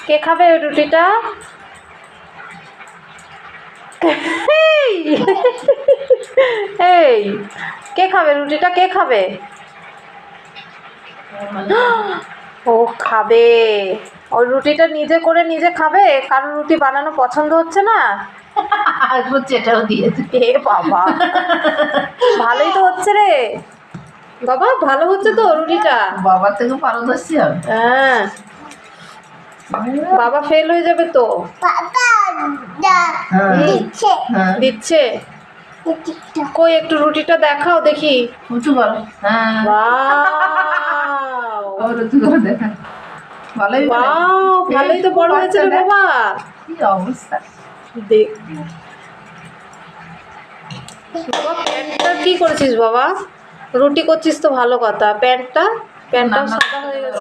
কে খাবে ওই রুটিটা? এই কে খাবে রুটিটা? কে খাবে? ও খাবে। ওই রুটিটা নিজে করে নিজে খাবে? কারণ রুটি বানানো পছন্দ হচ্ছে না? এটাও দিয়েছে। এ বাবা, ভালোই তো হচ্ছে রে বাবা, ভালো হচ্ছে তো রুটিটা। বাবার থেকে পারদর্শী হবে। হ্যাঁ, বাবা ফেল হয়ে যাবে তো। দিচ্ছে কই একটু রুটিটা দেখাও দেখি। উঁচু করো। হ্যাঁ, ওয়াও উঁচু করে দেখা। ভালোই ওয়াও, ভালোই তো বড় হয়েছে রে বাবা। কি অবস্থা। দেখ বাবা, প্যান্টটা কি করেছিস বাবা? রুটি করছিস তো ভালো কথা, প্যান্টটাও সাদা হয়ে গেছে।